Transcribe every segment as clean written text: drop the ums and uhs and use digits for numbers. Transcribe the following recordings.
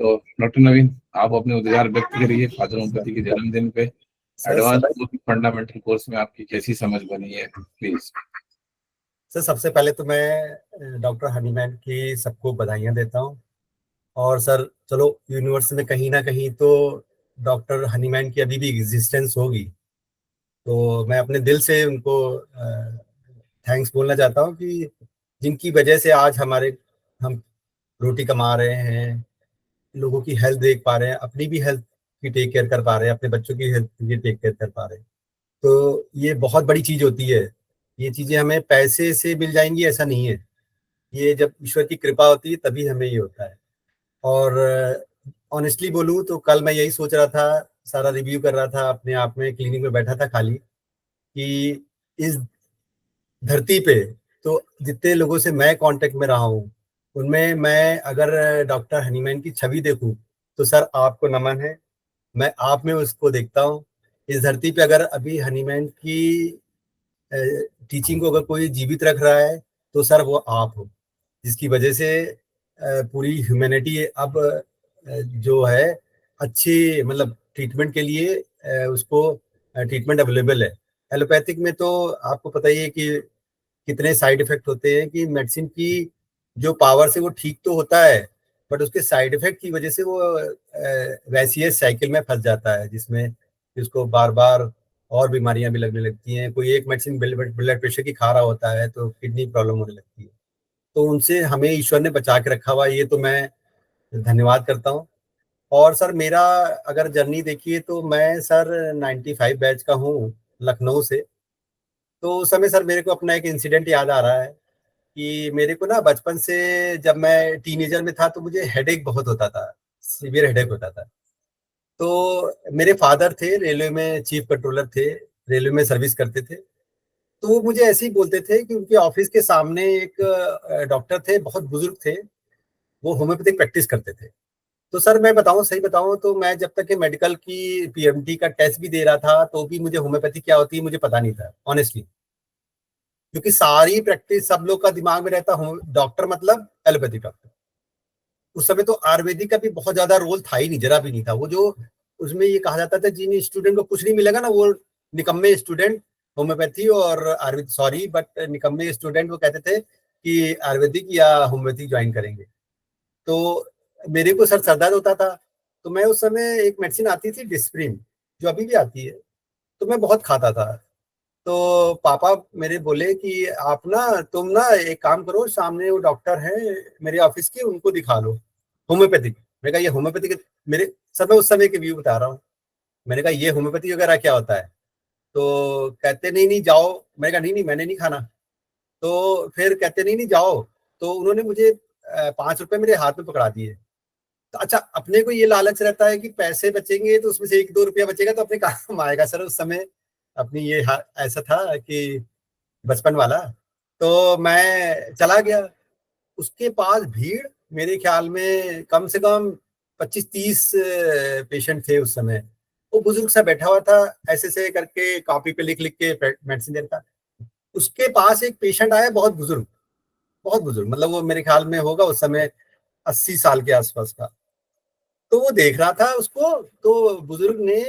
तो डॉक्टर नवीन, आप अपने विचार व्यक्त करिए फादर ओमपति के जन्मदिन पे एडवांस फंडामेंटल कोर्स में आपकी कैसी समझ बनी है, प्लीज। सर सबसे पहले तो मैं डॉक्टर हनीमैन की सबको बधाइयाँ देता हूँ। और सर चलो यूनिवर्स में कहीं ना कहीं तो डॉक्टर हनीमैन की अभी भी एग्जिस्टेंस होगी, तो मैं अपने दिल से उनको थैंक्स बोलना चाहता हूँ कि जिनकी वजह से आज हम रोटी कमा रहे हैं, लोगों की हेल्थ देख पा रहे हैं, अपनी भी हेल्थ की टेक केयर कर पा रहे हैं, अपने बच्चों की हेल्थ की टेक केयर कर पा रहे हैं। तो ये बहुत बड़ी चीज होती है। ये चीजें हमें पैसे से मिल जाएंगी ऐसा नहीं है, ये जब ईश्वर की कृपा होती है तभी हमें ये होता है। और ऑनेस्टली बोलूँ तो कल मैं यही सोच रहा था, सारा रिव्यू कर रहा था अपने आप में, क्लिनिक में बैठा था खाली, कि इस धरती पे तो जितने लोगों से मैं कांटेक्ट में रहा हूँ उनमें मैं अगर डॉक्टर हनीमैन की छवि देखूं तो सर आपको नमन है। मैं आप में उसको देखता हूँ। इस धरती पे अगर अभी हनीमैन की टीचिंग को अगर कोई जीवित रख रहा है तो सर वो आप हो, जिसकी वजह से पूरी ह्यूमैनिटी अब जो है अच्छी मतलब ट्रीटमेंट के लिए उसको ट्रीटमेंट अवेलेबल है। एलोपैथिक में तो आपको पता ही है कि कितने साइड इफेक्ट होते हैं, कि मेडिसिन की जो पावर से वो ठीक तो होता है बट उसके साइड इफेक्ट की वजह से वो वैसी साइकिल में फंस जाता है, जिसमें उसको बार बार और बीमारियां भी लगने लगती हैं। कोई एक मेडिसिन ब्लड प्रेशर की खा रहा होता है तो किडनी प्रॉब्लम होने लगती है। तो उनसे हमें ईश्वर ने बचा के रखा हुआ, ये तो मैं धन्यवाद करता हूँ। और सर मेरा अगर जर्नी देखिए तो मैं सर 95 बैच का हूँ, लखनऊ से। तो उस समय सर मेरे को अपना एक इंसिडेंट याद आ रहा है कि मेरे को ना बचपन से जब मैं टीनेजर में था तो मुझे हेडेक बहुत होता था, सीवियर हेडेक होता था। तो मेरे फादर थे रेलवे में चीफ कंट्रोलर थे, रेलवे में सर्विस करते थे। तो वो मुझे ऐसे ही बोलते थे कि उनके ऑफिस के सामने एक डॉक्टर थे, बहुत बुजुर्ग थे, वो होम्योपैथिक प्रैक्टिस करते थे। तो सर मैं बताऊं, सही बताऊं तो मैं जब तक के मेडिकल की पीएमटी का टेस्ट भी दे रहा था तो भी मुझे होम्योपैथी क्या होती है मुझे पता नहीं था ऑनेस्टली, क्योंकि सारी प्रैक्टिस सब लोग का दिमाग में रहता हूँ डॉक्टर मतलब एलोपैथी डॉक्टर। उस समय तो आयुर्वेदिक का भी बहुत ज्यादा रोल था ही नहीं, जरा भी नहीं था। वो जो उसमें ये कहा जाता था जिन स्टूडेंट को कुछ नहीं मिलेगा ना वो निकम्मे स्टूडेंट होम्योपैथी और आयुर्वेद, सॉरी बट निकम्मे स्टूडेंट वो कहते थे कि आयुर्वेदिक या होम्योपैथी ज्वाइन करेंगे। तो मेरे को सर दर्द होता था, तो मैं उस समय एक मेडिसिन आती थी डिस्प्रिन, जो अभी भी आती है, तो मैं बहुत खाता था। तो पापा मेरे बोले कि आप ना तुम ना एक काम करो, सामने वो डॉक्टर है मेरे ऑफिस के, उनको दिखा लो होम्योपैथिक। मैंने कहा ये होम्योपैथिक मेरे सर, मैं उस समय के व्यू बता रहा हूँ। मैंने कहा ये होम्योपैथी वगैरह क्या होता है? तो कहते नहीं नहीं जाओ। मैंने कहा नहीं नहीं मैंने नहीं खाना। तो फिर कहते नहीं नहीं जाओ। तो उन्होंने मुझे 5 रुपए मेरे हाथ में पकड़ा दिए। तो अच्छा, अपने को ये लालच रहता है कि पैसे बचेंगे तो उसमें से 1-2 रुपया बचेगा तो अपने काम आएगा सर। उस समय अपनी ये ऐसा था कि बचपन वाला। तो मैं चला गया, उसके पास भीड़ मेरे ख्याल में कम से कम 25-30 पेशेंट थे उस समय। वो बुजुर्ग सा बैठा हुआ था, ऐसे से करके कॉपी पे लिख लिख के मेडिसिन देता। उसके पास एक पेशेंट आया, बहुत बुजुर्ग, बहुत बुजुर्ग, मतलब वो मेरे ख्याल में होगा उस समय 80 साल के आसपास का। तो वो देख रहा था उसको। तो बुजुर्ग ने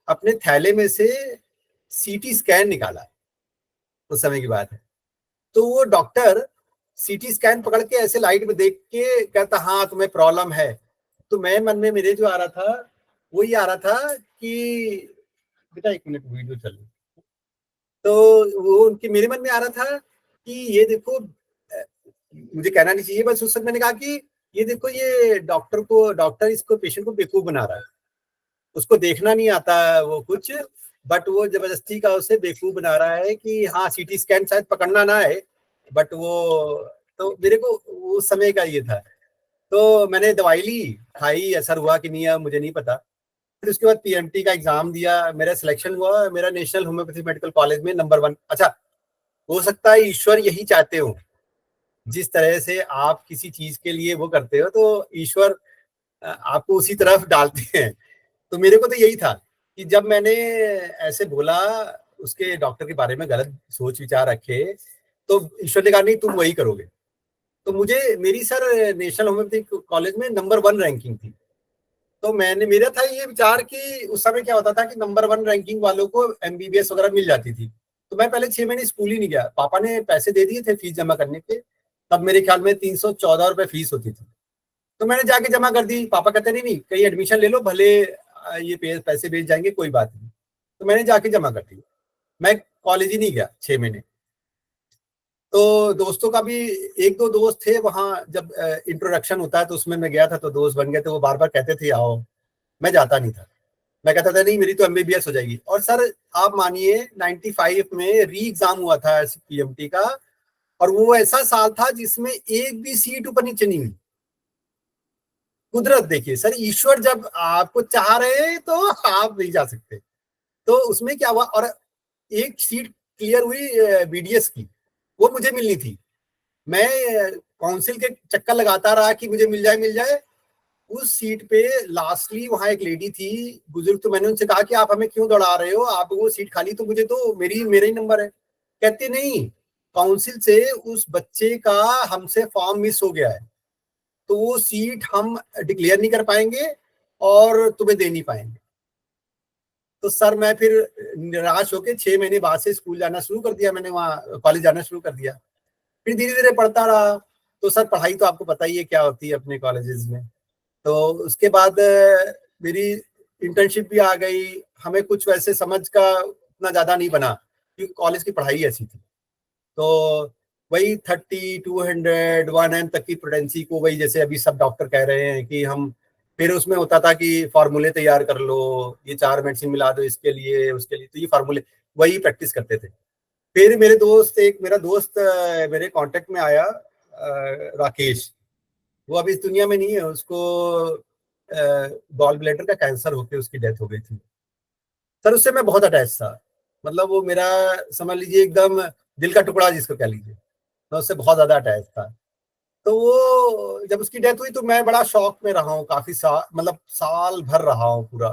अपने थैले में से सीटी स्कैन निकाला, उस समय की बात है। तो वो डॉक्टर सीटी स्कैन पकड़ के ऐसे लाइट में देख के कहता हाँ तुम्हें प्रॉब्लम है। तो मैं मन में मेरे जो आ रहा था वो ये आ रहा था कि बेटा 1 मिनट वीडियो चल रही। तो वो उनके मेरे मन में आ रहा था कि ये देखो, मुझे कहना नहीं चाहिए, बस उस समय मैंने कहा कि ये देखो ये डॉक्टर इसको पेशेंट को बेवकूफ बना रहा है। उसको देखना नहीं आता वो कुछ, बट वो जबरदस्ती का उसे बेवकूफ बना रहा है कि हाँ सीटी स्कैन शायद पकड़ना ना है, बट वो। तो मेरे को उस समय का ये था। तो मैंने दवाई ली, खाई, असर हुआ कि नहीं मुझे नहीं पता। फिर उसके बाद पीएमटी का एग्जाम दिया, मेरा सिलेक्शन हुआ, मेरा नेशनल होम्योपैथी मेडिकल कॉलेज में नंबर 1। अच्छा, हो सकता है ईश्वर यही चाहते हो, जिस तरह से आप किसी चीज के लिए वो करते हो तो ईश्वर आपको उसी तरफ डालते हैं। तो मेरे को तो यही था कि जब मैंने ऐसे बोला, उसके डॉक्टर के बारे में गलत सोच विचार रखे, तो ईश्वर ने कहा नहीं तुम वही करोगे। तो मुझे मेरी सर नेशनल होम्योपैथिक कॉलेज में नंबर 1 रैंकिंग थी। तो मैंने, मेरा था ये विचार कि उस समय क्या होता था कि नंबर 1 रैंकिंग वालों को एमबीबीएस वगैरह मिल जाती थी। तो मैं पहले 6 महीने स्कूल ही नहीं गया, पापा ने पैसे दे दिए थे फीस जमा करने के, तब मेरे ख्याल में 314 रुपए फीस होती थी। तो मैंने जाके जमा कर दी। पापा कहते नहीं नहीं, कहीं एडमिशन ले लो, भले ये पैसे भेज जाएंगे, कोई बात नहीं। तो मैंने जाके जमा कर दी। मैं कॉलेज ही नहीं गया 6 महीने। तो दोस्तों का भी, एक दो दोस्त थे वहाँ, जब इंट्रोडक्शन होता है तो उसमें मैं गया था, तो दोस्त बन गए थे, वो बार बार कहते थे आओ। मैं जाता नहीं था। मैं कहता था नहीं, मेरी तो एमबीबीएस हो जाएगी। और सर आप मानिए 95 में री एग्जाम हुआ था पीएमटी का, और वो ऐसा साल था जिसमें एक भी सीट ऊपर नीचे नहीं हुई। कुदरत देखिए सर, ईश्वर जब आपको चाह रहे हैं तो आप नहीं जा सकते। तो उसमें क्या हुआ, और एक सीट क्लियर हुई बीडीएस की, वो मुझे मिलनी थी। मैं काउंसिल के चक्कर लगाता रहा कि मुझे मिल जाए मिल जाए। उस सीट पे लास्टली वहां एक लेडी थी बुजुर्ग, तो मैंने उनसे कहा कि आप हमें क्यों दौड़ा रहे हो, आप वो सीट खाली तो मुझे तो, मेरा ही नंबर है। कहते नहीं, काउंसिल से उस बच्चे का हमसे फॉर्म मिस हो गया है, तो वो सीट हम डिक्लेयर नहीं कर पाएंगे और तुम्हें दे नहीं पाएंगे। तो सर मैं फिर निराश होकर 6 महीने बाद से स्कूल जाना शुरू कर दिया, मैंने वहाँ कॉलेज जाना शुरू कर दिया। फिर धीरे धीरे पढ़ता रहा। तो सर पढ़ाई तो आपको पता ही है क्या होती है अपने कॉलेजेस में। तो उसके बाद मेरी इंटर्नशिप भी आ गई। हमें कुछ वैसे समझ का उतना ज्यादा नहीं बना, क्योंकि कॉलेज की पढ़ाई ऐसी थी। तो वही 30, 200, 1M तक की प्रूडेंसी को, वही जैसे अभी सब डॉक्टर कह रहे हैं कि हम, फिर उसमें होता था कि फार्मूले तैयार कर लो, ये 4 मेडिसिन मिला दो इसके लिए उसके लिए, तो ये फार्मूले वही प्रैक्टिस करते थे। फिर मेरा दोस्त मेरे कांटेक्ट में आया, राकेश। वो अभी इस दुनिया में नहीं है, उसको गॉल ब्लैडर का कैंसर होकर उसकी डेथ हो गई थी। सर उससे मैं बहुत अटैच था, मतलब वो मेरा, समझ लीजिए एकदम दिल का टुकड़ा जिसको कह लीजिए। मैं उससे बहुत ज्यादा अटैच था। तो वो जब उसकी डेथ हुई तो मैं बड़ा शॉक में रहा हूँ, काफी साल, मतलब साल भर रहा हूँ पूरा।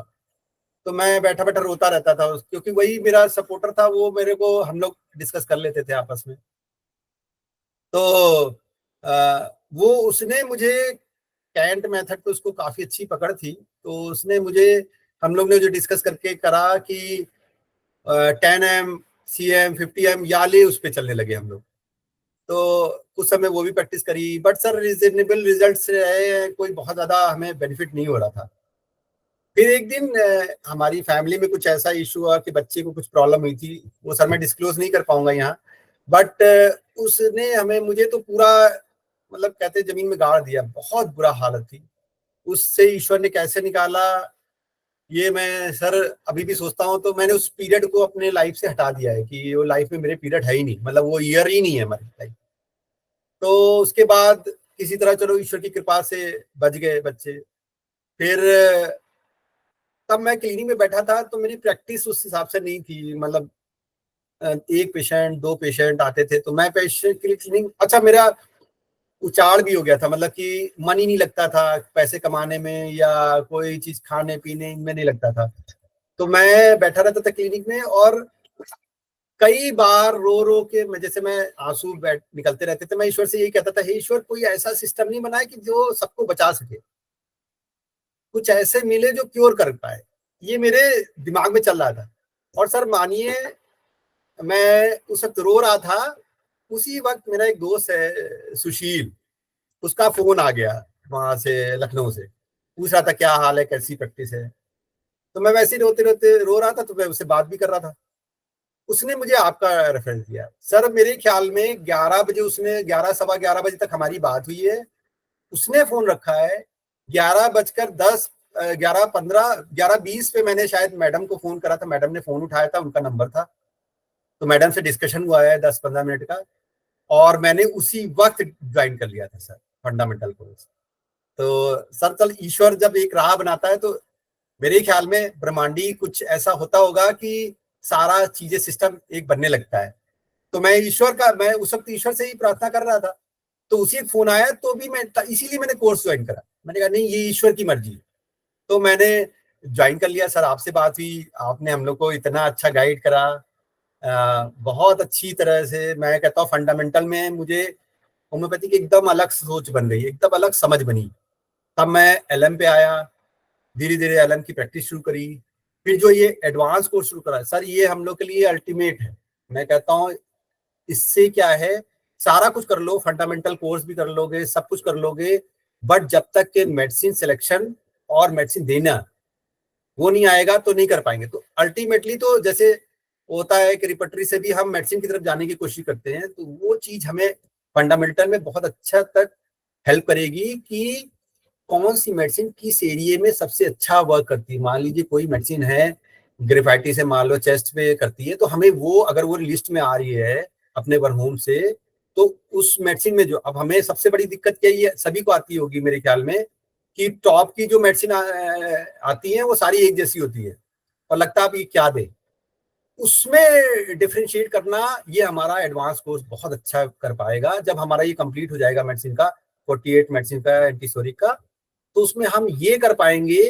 तो मैं बैठा बैठा रोता रहता था, क्योंकि वही मेरा सपोर्टर था। वो मेरे को, हम लोग डिस्कस कर लेते थे आपस में। तो वो उसने मुझे, कैंट मेथड तो उसको काफी अच्छी पकड़ थी, तो उसने मुझे, हम लोग ने जो डिस्कस करके करा कि 10M, CM, 50M याले उस पे चलने लगे हम लोग। तो कुछ समय वो भी प्रैक्टिस करी, बट सर रिजनेबल रिजल्ट्स रहे, कोई बहुत ज्यादा हमें बेनिफिट नहीं हो रहा था। फिर एक दिन हमारी फैमिली में कुछ ऐसा इशू हुआ कि बच्चे को कुछ प्रॉब्लम हुई थी, वो सर मैं डिस्क्लोज नहीं कर पाऊंगा यहाँ। बट उसने हमें, मुझे तो पूरा, मतलब कहते जमीन में गाड़ दिया, बहुत बुरा हालत थी। उससे ईश्वर ने कैसे निकाला, ये मैं सर अभी भी सोचता हूँ। तो मैंने उस पीरियड को अपने लाइफ से हटा दिया है कि वो लाइफ में मेरे पीरियड है ही नहीं, मतलब वो ईयर ही नहीं है हमारी लाइफ। तो उसके बाद किसी तरह चलो ईश्वर की कृपा से बच गए बच्चे। फिर तब मैं क्लिनिक में बैठा था, तो मेरी प्रैक्टिस उस हिसाब से नहीं थी, मतलब एक पेशेंट 2 पेशेंट आते थे, तो मैं पेशेंट के लिए क्लिनिक, अच्छा मेरा उचाड़ भी हो गया था, मतलब कि मन ही नहीं लगता था पैसे कमाने में या कोई चीज खाने पीने में नहीं लगता था। तो मैं बैठा रहता था क्लिनिक में, और कई बार रो रो के मैं, जैसे मैं आंसू बैठ निकलते रहते थे, मैं ईश्वर से यही कहता था, हे ईश्वर कोई ऐसा सिस्टम नहीं बनाए कि जो सबको बचा सके, कुछ ऐसे मिले जो क्योर कर पाए। ये मेरे दिमाग में चल रहा था। और सर मानिए, मैं उस वक्त रो रहा था। उसी वक्त मेरा एक दोस्त है सुशील, उसका फोन आ गया वहां से, लखनऊ से, पूछ रहा था क्या हाल है, कैसी प्रैक्टिस है। तो मैं वैसे ही रोते रोते रो रहा था, तो मैं उससे बात भी कर रहा था। उसने मुझे आपका रेफरेंस दिया सर। मेरे ख्याल में 11 बजे, उसने 11, 11:15 बजे तक हमारी बात हुई है। उसने फोन रखा है 11:10, 11:15, 11:20 पे मैंने शायद मैडम को फोन करा था, मैडम ने फोन उठाया था, उनका नंबर था। तो मैडम से डिस्कशन हुआ है 10-15 मिनट का, और मैंने उसी वक्त ज्वाइन कर लिया था सर फंडामेंटल कोर्स। तो सर चल, ईश्वर जब एक राह बनाता है, तो मेरे ख्याल में ब्रह्मांडी कुछ ऐसा होता होगा कि सारा चीजें सिस्टम एक बनने लगता है। तो मैं उस वक्त ईश्वर से ही प्रार्थना कर रहा था। तो उसी एक फोन आया, तो भी मैं, इसीलिए मैंने कोर्स ज्वाइन करा। मैंने कहा नहीं, ये ईश्वर की मर्जी है। तो मैंने ज्वाइन कर लिया सर। आपसे बात हुई, आपने हम लोग को इतना अच्छा गाइड करा, बहुत अच्छी तरह से। मैं कहता हूँ फंडामेंटल में मुझे होम्योपैथी की एकदम अलग सोच बन गई, एकदम अलग समझ बनी। तब मैं LM पे आया। धीरे धीरे एलएम की प्रैक्टिस शुरू करी, फिर जो ये एडवांस कोर्स शुरू करा सर, ये हम लोग के लिए अल्टीमेट है। मैं कहता हूँ इससे क्या है, सारा कुछ कर लो, फंडामेंटल कोर्स भी कर लोगे, सब कुछ कर लोगे, बट जब तक के मेडिसिन सिलेक्शन और मेडिसिन देना वो नहीं आएगा तो नहीं कर पाएंगे। तो अल्टीमेटली तो जैसे होता है कि रिपर्टरी से भी हम मेडिसिन की तरफ जाने की कोशिश करते हैं, तो वो चीज हमें फंडामेंटल में बहुत अच्छा तक हेल्प करेगी कि कौन सी मेडिसिन किस एरिया में सबसे अच्छा वर्क करती है। मान लीजिए कोई मेडिसिन है ग्रेफाइटिस है, मान लो चेस्ट पे करती है, तो हमें वो अगर वो लिस्ट में आ रही है अपने वर्कहोम से, तो उस मेडिसिन में जो अब हमें सबसे बड़ी दिक्कत क्या है, सभी को आती होगी मेरे ख्याल में, कि टॉप की जो मेडिसिन आती है वो सारी एक जैसी होती है और लगता है अब ये क्या दे। उसमें डिफरेंशिएट करना ये हमारा एडवांस कोर्स बहुत अच्छा कर पाएगा। जब हमारा ये कंप्लीट हो जाएगा मेडिसिन का 48 मेडिसिन का एंटीसोरिक का, तो उसमें हम ये कर पाएंगे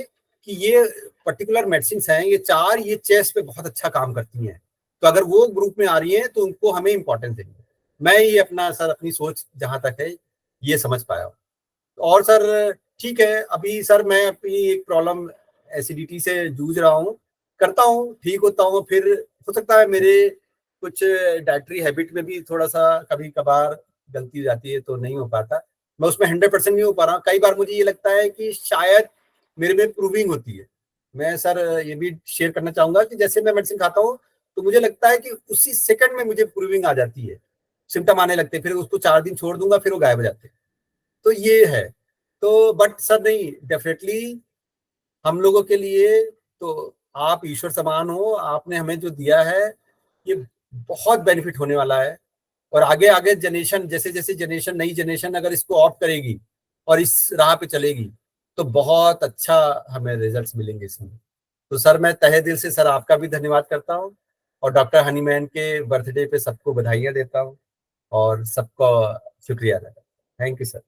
कि ये पर्टिकुलर मेडिसिन हैं, ये चार ये चेस्ट पे बहुत अच्छा काम करती हैं, तो अगर वो ग्रुप में आ रही है तो उनको हमें इंपॉर्टेंस देंगे। मैं ये अपना सर अपनी सोच जहां तक है ये समझ पाया हूँ। और सर ठीक है, अभी सर मैं अपनी एक प्रॉब्लम एसिडिटी से जूझ रहा हूँ, करता हूँ, ठीक होता हूँ, फिर हो सकता है मेरे कुछ डाइटरी हैबिट में भी थोड़ा सा कभी कभार गलती हो जाती है तो नहीं हो पाता, मैं उसमें 100% नहीं हो पा रहा। कई बार मुझे ये लगता है कि शायद मेरे में प्रूविंग होती है। मैं सर ये भी शेयर करना चाहूंगा कि जैसे मैं मेडिसिन खाता हूँ तो मुझे लगता है कि उसी सेकंड में मुझे प्रूविंग आ जाती है, सिम्टम आने लगते हैं, फिर उसको 4 दिन छोड़ दूंगा फिर वो गायब हो जाते हैं। तो ये है। तो बट सर नहीं, डेफिनेटली हम लोगों के लिए तो आप ईश्वर समान हो, आपने हमें जो दिया है ये बहुत बेनिफिट होने वाला है। और आगे आगे जनरेशन, जैसे जैसे जनरेशन, नई जनरेशन अगर इसको ऑप्ट करेगी और इस राह पे चलेगी तो बहुत अच्छा हमें रिजल्ट्स मिलेंगे इसमें। तो सर मैं तहे दिल से सर आपका भी धन्यवाद करता हूँ और डॉक्टर हनीमैन के बर्थडे पे सबको बधाइयाँ देता हूँ और सबको शुक्रिया अदा करता हूँ। Thank you sir.